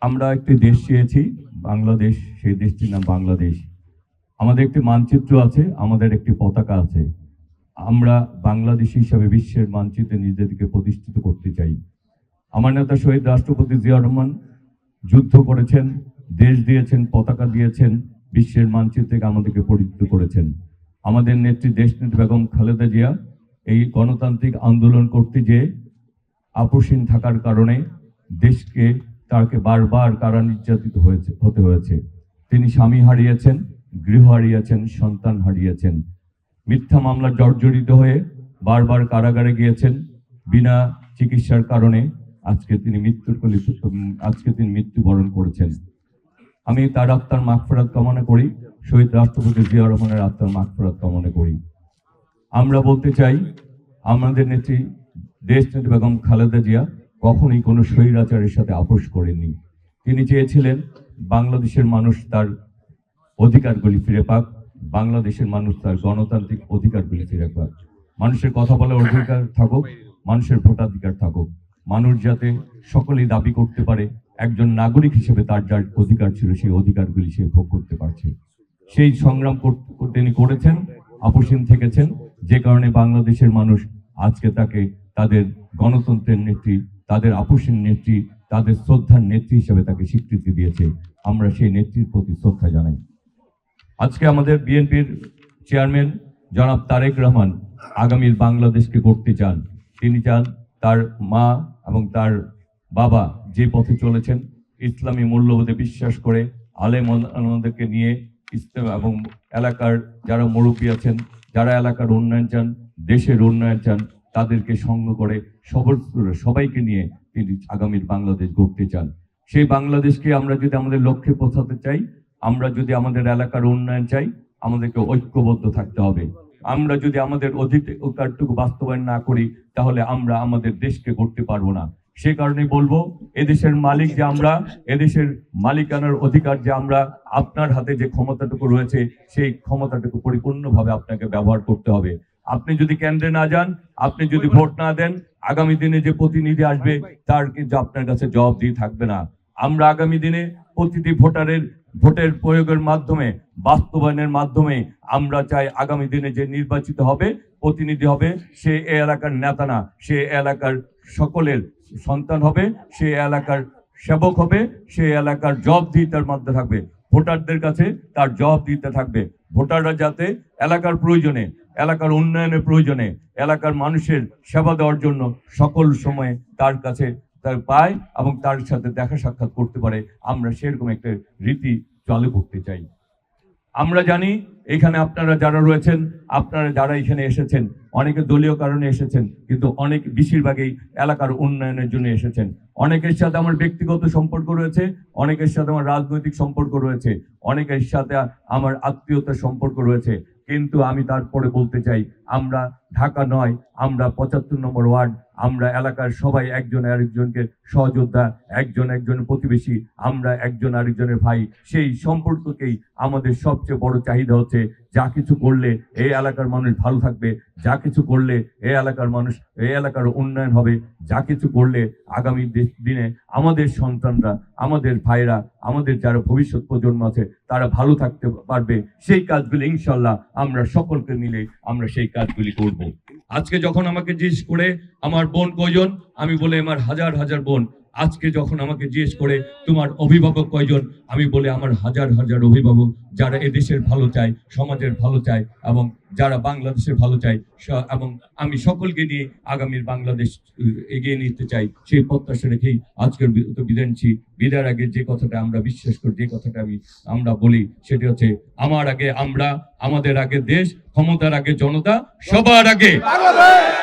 আমরা একটি দেশ চেয়েছি, বাংলাদেশ। সেই দেশটির নাম বাংলাদেশ। আমাদের একটি মানচিত্র আছে, আমাদের একটি পতাকা আছে। আমরা বাংলাদেশী হিসাবে বিশ্বের মানচিত্রে নিজেদেরকে প্রতিষ্ঠিত করতে চাই। আমার নেতা শহীদ রাষ্ট্রপতি জিয়াউর রহমান যুদ্ধ করেছেন, দেশ দিয়েছেন, পতাকা দিয়েছেন, বিশ্বের মানচিত্র থেকে আমাদেরকে পরিচিত করেছেন। আমাদের নেত্রী দেশনেত্রী বেগম খালেদা জিয়া এই গণতান্ত্রিক আন্দোলন করতে যেয়ে আপোষহীন থাকার কারণে দেশকে তাকে বারবার কারা নির্যাতিত হতে হয়েছে। তিনি স্বামী হারিয়েছেন, গৃহ হারিয়েছেন, সন্তান হারিয়েছেন। মিথ্যা মামলা জর্জরিত হয়ে বারবার কারাগারে গিয়েছেন বিনা চিকিৎসার কারণে। আজকে তিনি মৃত্যুবরণ করেছেন। আমি তার আত্মার মাগফিরাত কামনা করি, শহীদ রাষ্ট্রপতি জিয়াউর রহমানের আত্মার মাগফিরাত কামনা করি। আমরা বলতে চাই, আমাদের নেত্রী দেশনেত্রী বেগম খালেদা জিয়া কখনোই কোনো স্বৈরাচারের সাথে আপোষ করেননি। তিনি চেয়েছিলেন বাংলাদেশের মানুষ তার অধিকারগুলি ফিরে পাক, বাংলাদেশের মানুষ তার গণতান্ত্রিক অধিকারগুলি ফিরে পাক। মানুষের কথা বলার অধিকার থাকুক, মানুষের ভোটাধিকার থাকুক, মানুষ যাতে সকলেই দাবি করতে পারে একজন নাগরিক হিসেবে তার যার অধিকার ছিল সেই অধিকারগুলি সে ভোগ করতে পারছে। সেই সংগ্রাম তিনি করেছেন, আপোষহীন থেকেছেন, যে কারণে বাংলাদেশের মানুষ আজকে তাকে তাদের গণতন্ত্রের নেত্রী, তাদের আপোষহীন নেত্রী, তাদের শ্রদ্ধার নেত্রী হিসেবে তাকে স্বীকৃতি দিয়েছে। আমরা সেই নেত্রীর প্রতি শ্রদ্ধা জানাই। আজকে আমাদের বিএনপির চেয়ারম্যান জনাব তারেক রহমান আগামীর বাংলাদেশকে গড়তে চান। তিনি চান তার মা এবং তার বাবা যে পথে চলেছেন, ইসলামী মূল্যবোধে বিশ্বাস করে আলেম ওলামাদেরকে নিয়ে ইসলাম এবং এলাকার যারা মুরব্বী আছেন, যারা এলাকার উন্নয়ন চান, দেশের উন্নয়ন চান, তাদেরকে সঙ্গ করে সবাইকে নিয়ে তিনি আগামীর বাংলাদেশ গড়তে চান। সেই বাংলাদেশকে আমরা যদি আমাদের লক্ষ্যে পৌঁছাতে চাই, আমরা যদি আমাদের এলাকার উন্নয়ন চাই, আমাদেরকে ঐক্যবদ্ধ থাকতে হবে। আমরা যদি আমাদের অধিকারটুকু বাস্তবায়ন না করি, তাহলে আমরা আমাদের দেশকে গড়তে পারবো না। সে কারণে বলবো, এদেশের মালিক যে আমরা, এদেশের মালিকানার অধিকার যে আমরা, আপনার হাতে যে ক্ষমতাটুকু রয়েছে সেই ক্ষমতাটুকু পরিপূর্ণভাবে আপনাকে ব্যবহার করতে হবে। আপনি যদি কেন্দ্রে না যান, আপনি যদি ভোট না দেন, আগামী দিনে যে প্রতিনিধি আসবে তার কিন্তু আপনার কাছে জবাবদিহি থাকবে না। আমরা আগামী দিনে প্রতিটি ভোটের প্রয়োগের মাধ্যমে, বাস্তবায়নের মাধ্যমে আমরা চাই আগামী দিনে যে নির্বাচিত হবে, প্রতিনিধি হবে, সে এলাকার নেতা না, সে এলাকার সকলের সন্তান হবে, সে এলাকার সেবক হবে, সে এলাকার জবাবদিহিতার মধ্যে থাকবে। ভোটারদের কাছে তার জবাবদিহিতা থাকবে। ভোটাররা যাতে এলাকার প্রয়োজনে, এলাকার উন্নয়নের প্রয়োজনে, এলাকার মানুষের সেবা দেওয়ার জন্য সকল সময় তার কাছে তার পায় এবং তার সাথে দেখা সাক্ষাৎ করতে পারে, আমরা সেরকম একটা রীতি চালু করতে চাই। আমরা জানি এখানে আপনারা যারা রয়েছেন, আপনারা যারা এখানে এসেছেন, অনেকে দলীয় কারণে এসেছেন, কিন্তু অনেক বেশিরভাগই এলাকার উন্নয়নের জন্য এসেছেন। অনেকের সাথে আমার ব্যক্তিগত সম্পর্ক রয়েছে, অনেকের সাথে আমার রাজনৈতিক সম্পর্ক রয়েছে, অনেকের সাথে আমার আত্মীয়তার সম্পর্ক রয়েছে। কিন্তু আমি তারপরে বলতে চাই, আমরা ঢাকা নয়, আমরা ৭৫ নম্বর ওয়ার্ড, আমরা এলাকার সবাই একজন আরেকজনকে সহযোদ্ধা, একজনের প্রতিবেশী, আমরা একজন আরেকজনের ভাই। সেই সম্পর্ককেই আমাদের সবচেয়ে বড় চাহিদা হচ্ছে, যা কিছু করলে এই এলাকার মানুষ ভালো থাকবে, যা কিছু করলে এই এলাকার উন্নয়ন হবে, যা কিছু করলে আগামী দিনে আমাদের সন্তানরা, আমাদের ভাইরা, আমাদের যারা ভবিষ্যৎ প্রজন্ম আছে তারা ভালো থাকতে পারবে। সেই কাজগুলি ইনশাল্লাহ আমরা সকলকে মিলে আমরা সেই কাজগুলি করব। আজকে যখন আমাকে জিজ্ঞেস করে আমার বোন কয়জন, আমি বলে আমার হাজার হাজার বোন। আজকে যখন আমাকে জিজ্ঞেস করে তোমার অভিভাবক কয়জন, আমি বলে আমার হাজার হাজার অভিভাবক, যারা এদেশের ভালো চায়, সমাজের ভালো চায় এবং যারা বাংলাদেশের ভালো চায়, এবং আমি সকলকে নিয়ে আগামীর বাংলাদেশ এগিয়ে নিতে চাই। সেই প্রত্যাশা রেখেই আজকের বিদায় নিচ্ছি। বিদায়ের আগে যে কথাটা আমরা বিশ্বাস করি, যে কথাটা আমরা বলি, সেটি হচ্ছে আমার আগে আমরা, আমাদের আগে দেশ, ক্ষমতার আগে জনতা, সবার আগে বাংলাদেশ।